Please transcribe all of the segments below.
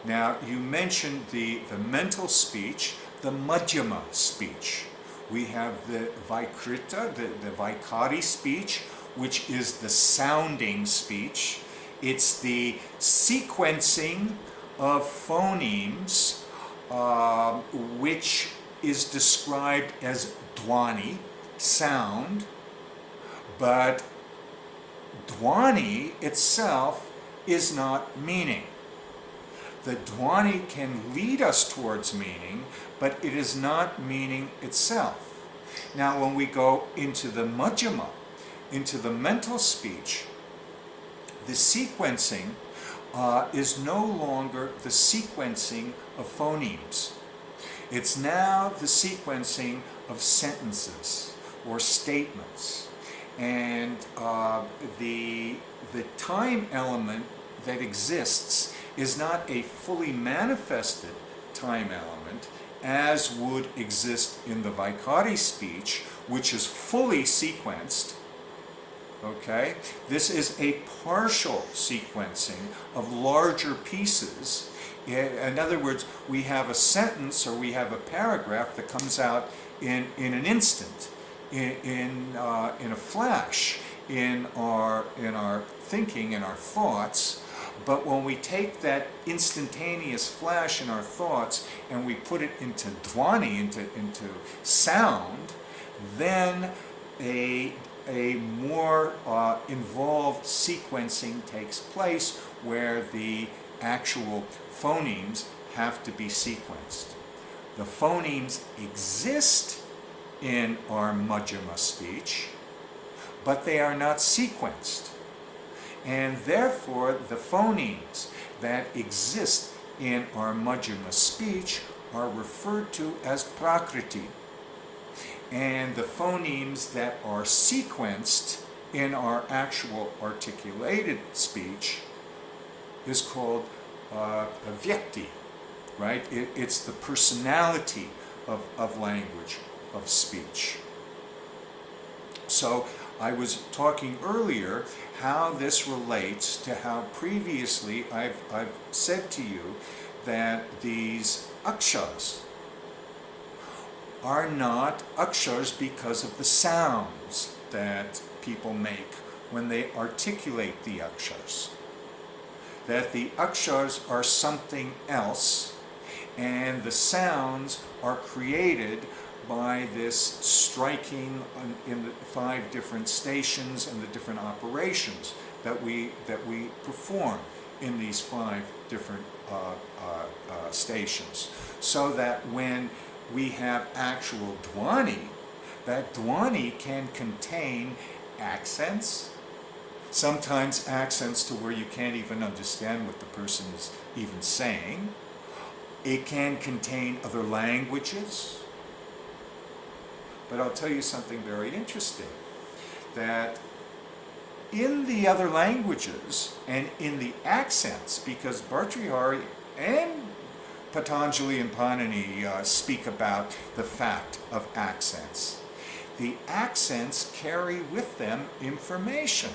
Now, you mentioned the mental speech, the madhyama speech. We have the Vikrita, the Vaikari speech, which is the sounding speech. It's the sequencing of phonemes, which is described as dhwani, sound, but dhwani itself is not meaning. The dhwani can lead us towards meaning, but it is not meaning itself. Now, when we go into the madhyama, into the mental speech, the sequencing is no longer the sequencing of phonemes. It's now the sequencing of sentences or statements. And the time element that exists is not a fully manifested time element as would exist in the Vaikari speech, which is fully sequenced. Okay? This is a partial sequencing of larger pieces. In other words, we have a sentence or we have a paragraph that comes out in an instant, in a flash, in our thinking, in our thoughts. But when we take that instantaneous flash in our thoughts and we put it into dhwani, into sound, then a more involved sequencing takes place where the actual phonemes have to be sequenced. The phonemes exist in our madhyama speech, but they are not sequenced. And therefore, the phonemes that exist in our madhyama speech are referred to as prakriti. And the phonemes that are sequenced in our actual articulated speech is called vyakti, right? It's the personality of language, of speech. So I was talking earlier how this relates to how previously I've said to you that these akshars are not akshars because of the sounds that people make when they articulate the akshars. That the akshars are something else, and the sounds are created by this striking in the 5 different stations and the different operations that we perform in these 5 different stations. So that when we have actual dhwani, that dhwani can contain accents, sometimes accents to where you can't even understand what the person is even saying. It can contain other languages. But I'll tell you something very interesting, that in the other languages and in the accents, because Bhartrihari and Patanjali and Panini speak about the fact of accents. The accents carry with them information.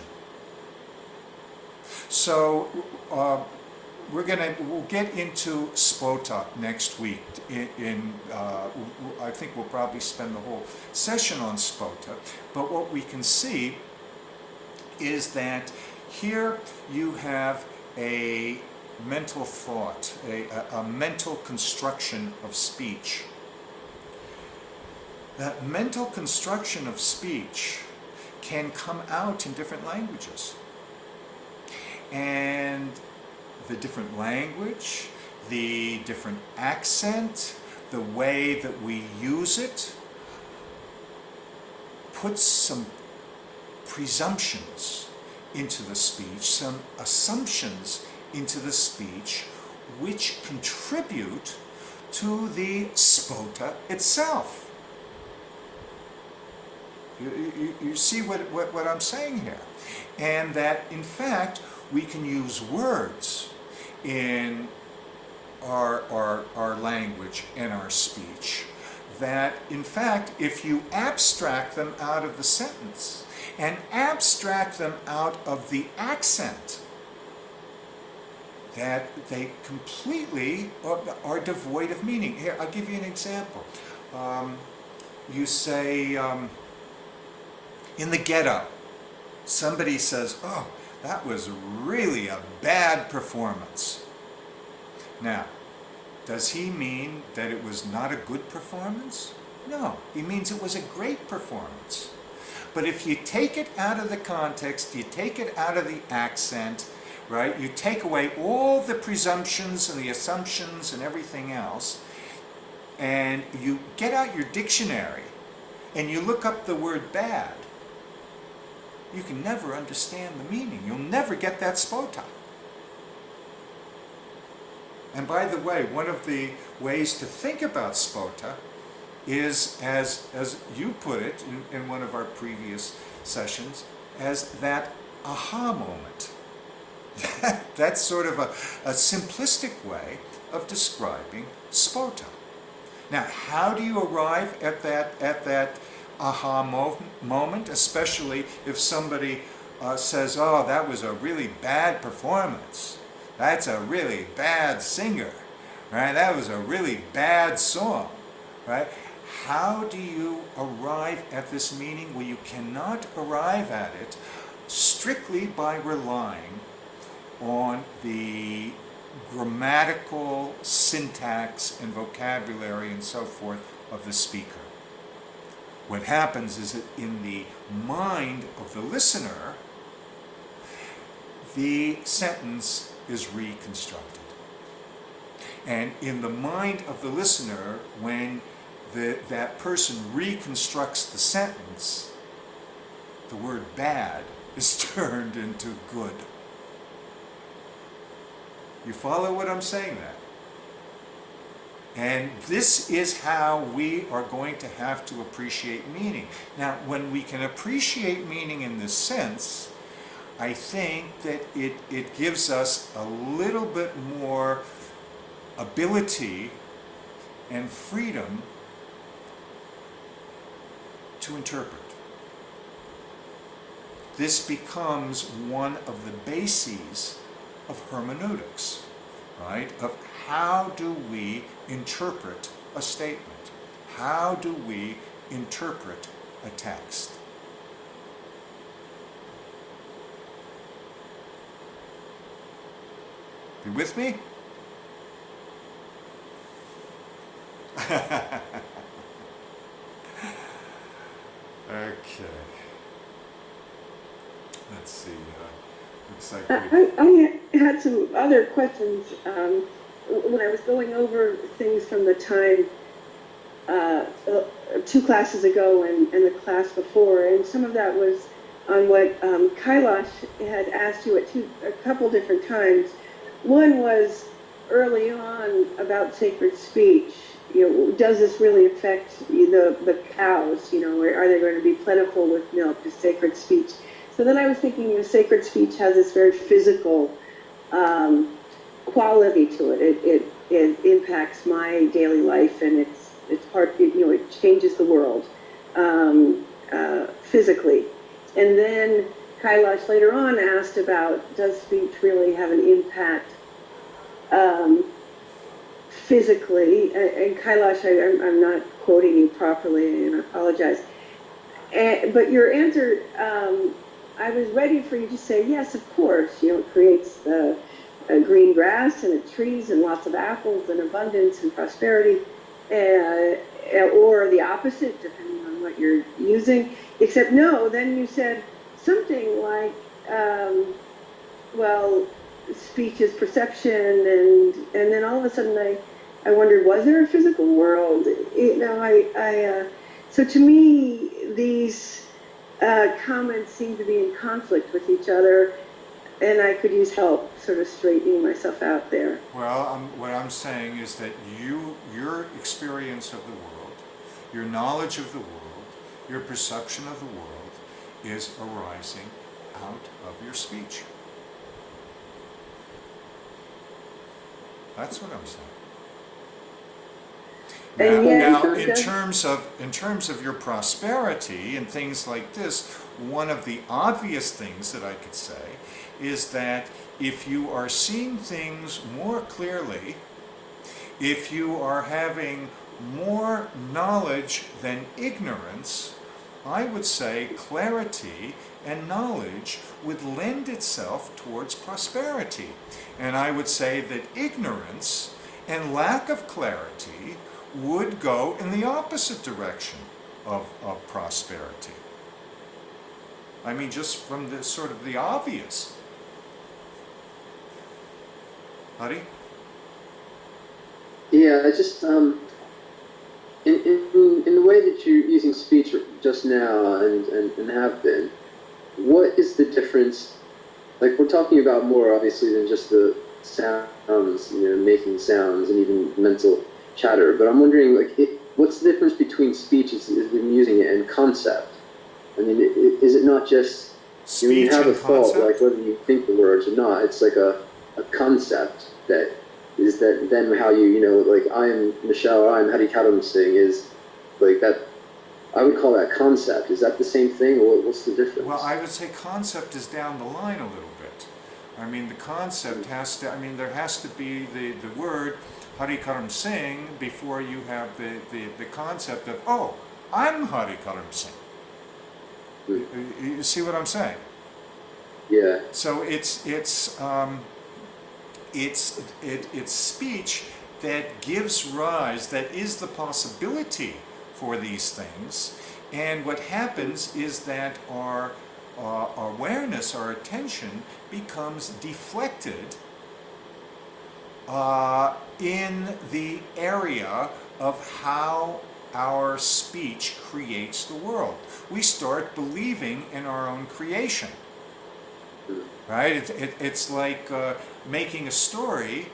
So we'll get into spota next week. I think we'll probably spend the whole session on spota. But what we can see is that here you have a mental thought, a mental construction of speech. That mental construction of speech can come out in different languages. And the different language, the different accent, the way that we use it, puts some presumptions into the speech, some assumptions into the speech, which contribute to the spota itself. You see what I'm saying here? And that, in fact, we can use words in our language and our speech that, in fact, if you abstract them out of the sentence and abstract them out of the accent, that they completely are devoid of meaning. Here, I'll give you an example. You say, in the ghetto, somebody says, "Oh, that was really a bad performance." Now, does he mean that it was not a good performance? No, he means it was a great performance. But if you take it out of the context, you take it out of the accent, right? You take away all the presumptions and the assumptions and everything else, and you get out your dictionary and you look up the word bad, you can never understand the meaning. You'll never get that spota. And by the way, one of the ways to think about spota is, as you put it in one of our previous sessions, as that aha moment. That's sort of a simplistic way of describing spota. Now, how do you arrive at that aha moment, especially if somebody says, "Oh, that was a really bad performance. That's a really bad singer, right? That was a really bad song," right? How do you arrive at this meaning? Well, you cannot arrive at it strictly by relying on the grammatical syntax and vocabulary and so forth of the speaker. What happens is that in the mind of the listener, the sentence is reconstructed. And in the mind of the listener, when that person reconstructs the sentence, the word bad is turned into good. You follow what I'm saying there? And this is how we are going to have to appreciate meaning. Now, when we can appreciate meaning in this sense, I think that it gives us a little bit more ability and freedom to interpret. This becomes one of the bases of hermeneutics, right? Of how do we interpret a statement? How do we interpret a text? You with me? Okay. Let's see. Looks like I had some other questions when I was going over things from the time 2 classes ago and the class before, and some of that was on what Kailash had asked you a couple different times. One was early on about sacred speech. Does this really affect the cows? Are they going to be plentiful with milk? Is sacred speech? So then I was thinking, sacred speech has this very physical quality to it. It impacts my daily life, and it's part. It changes the world physically. And then Kailash later on asked about, does speech really have an impact physically? And Kailash, I'm not quoting you properly, and I apologize. But your answer, I was ready for you to say, yes, of course. It creates green grass and trees and lots of apples and abundance and prosperity, or the opposite, depending on what you're using. Except no, then you said something like, well, speech is perception, and then all of a sudden I wondered, was there a physical world? So to me, these comments seem to be in conflict with each other, and I could use help sort of straightening myself out there. Well, what I'm saying is that your experience of the world, your knowledge of the world, your perception of the world is arising out of your speech. That's what I'm saying. And Now, yet, in terms of your prosperity and things like this, one of the obvious things that I could say is that if you are seeing things more clearly, if you are having more knowledge than ignorance, I would say clarity and knowledge would lend itself towards prosperity. And I would say that ignorance and lack of clarity would go in the opposite direction of prosperity. I mean, just from the sort of the obvious. Hari? Yeah, I just in the way that you're using speech just now and have been, what is the difference? Like, we're talking about more obviously than just the sounds, making sounds and even mental chatter. But I'm wondering, like, what's the difference between speech as in using it and concept? I mean, is it not just when you have a thought, like whether you think the words or not? It's like a concept that. Is that then how like I'm Michelle, I'm Hari Karam Singh is like that? I would call that concept. Is that the same thing, or what's the difference? Well, I would say concept is down the line a little bit. I mean, the concept has to, there has to be the word Hari Karam Singh before you have the concept of, oh, I'm Hari Karam Singh. You see what I'm saying? Yeah. So it's speech that gives rise, that is the possibility for these things. And what happens is that our awareness, our attention becomes deflected in the area of how our speech creates the world. We start believing in our own creation. Right? It's like making a story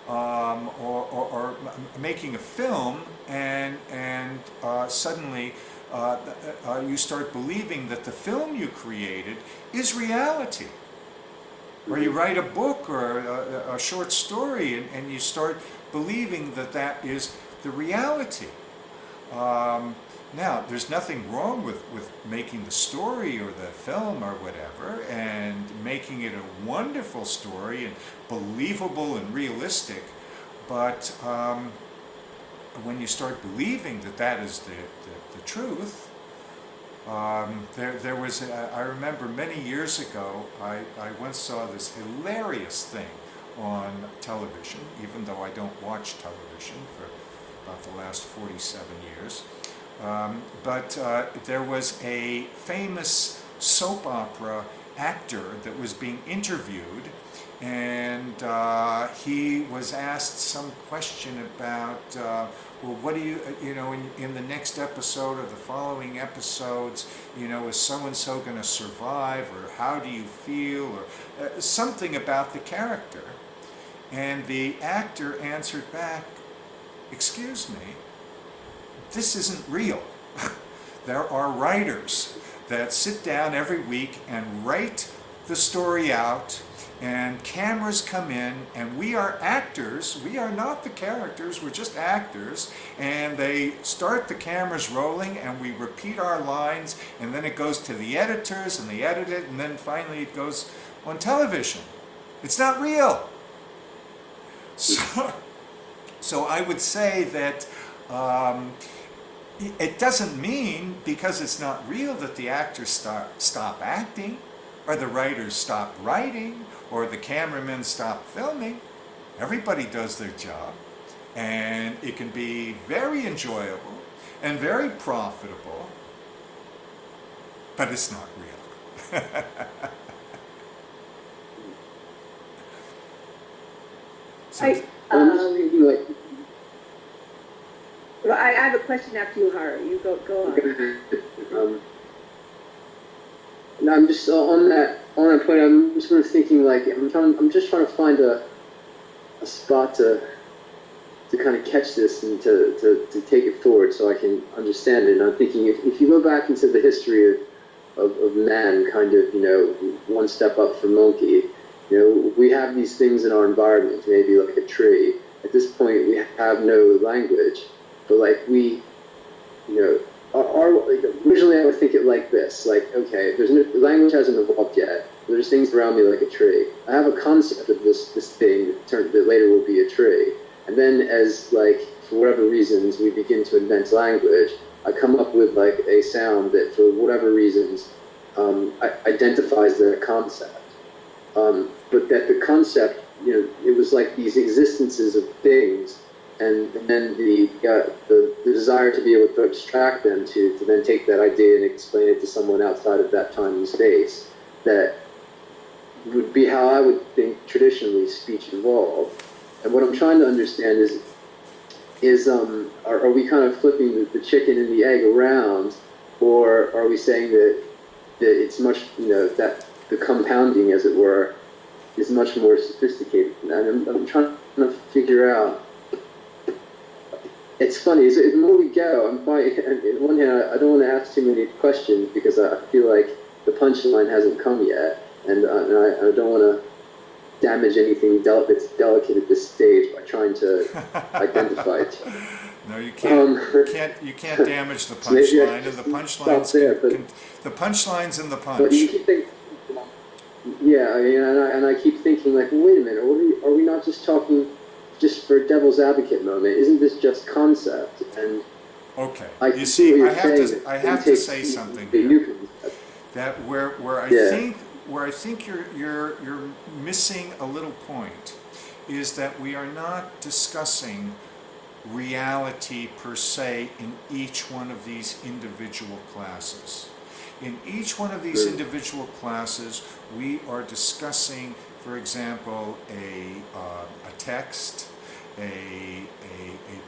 or making a film, and suddenly you start believing that the film you created is reality. Or you write a book or a short story, and you start believing that that is the reality. Now, there's nothing wrong with making the story or the film or whatever, and making it a wonderful story and believable and realistic, but when you start believing that that is the truth, there was, I remember many years ago, I once saw this hilarious thing on television, even though I don't watch television for about the last 47 years. But there was a famous soap opera actor that was being interviewed, and he was asked some question about, well, what do you, in the next episode or the following episodes, is so-and-so going to survive, or how do you feel, or something about the character. And the actor answered back, "Excuse me, this isn't real. There are writers that sit down every week and write the story out, and cameras come in, and we are actors. We are not the characters, we're just actors, and they start the cameras rolling, and we repeat our lines, and then it goes to the editors, and they edit it, and then finally it goes on television. It's not real." So I would say that it doesn't mean, because it's not real, that the actors stop acting, or the writers stop writing, or the cameramen stop filming. Everybody does their job, and it can be very enjoyable and very profitable, but it's not real. So, I have a question after you, Hari. You go on. No, I'm just on that point. I'm sort of thinking, like, I'm just trying to find a spot to kind of catch this and to take it forward so I can understand it. And I'm thinking, if you go back into the history of man, kind of, one step up from monkey, we have these things in our environment, maybe like a tree. At this point, we have no language. but like we, you know, like, originally I would think it like this, like, okay, there's no, language hasn't evolved yet. There's things around me like a tree. I have a concept of this thing that later will be a tree. And then as, like, for whatever reasons, we begin to invent language, I come up with, like, a sound that, for whatever reasons, identifies that concept. But that the concept, you know, it was like these existences of things, and then the desire to be able to abstract them, to then take that idea and explain it to someone outside of that time and space, that would be how I would think traditionally speech evolved. And what I'm trying to understand is are we kind of flipping the chicken and the egg around, or are we saying that it's much, you know, that the compounding, as it were, is much more sophisticated? And I'm trying to figure out. It's funny, the more we go, on one hand, I don't want to ask too many questions because I feel like the punchline hasn't come yet, and I don't want to damage anything that's delicate at this stage by trying to identify it. No, you can't. You can't damage the punchline, and the punchline's the punchline's in the punch. But you keep thinking, yeah, I mean, and I keep thinking, like, wait a minute, are we not just talking? Just for devil's advocate moment, isn't this just concept? And okay, I have to say something here. That where I think you're missing a little point is that we are not discussing reality per se in each one of these individual classes. In each one of these individual classes, we are discussing, for example, a text, a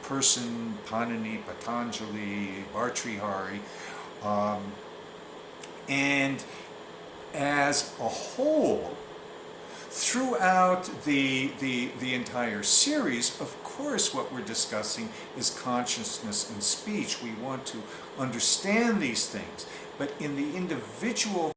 person, Panini, Patanjali, Bhartrihari, and as a whole, throughout the entire series, of course, what we're discussing is consciousness and speech. We want to understand these things, but in the individual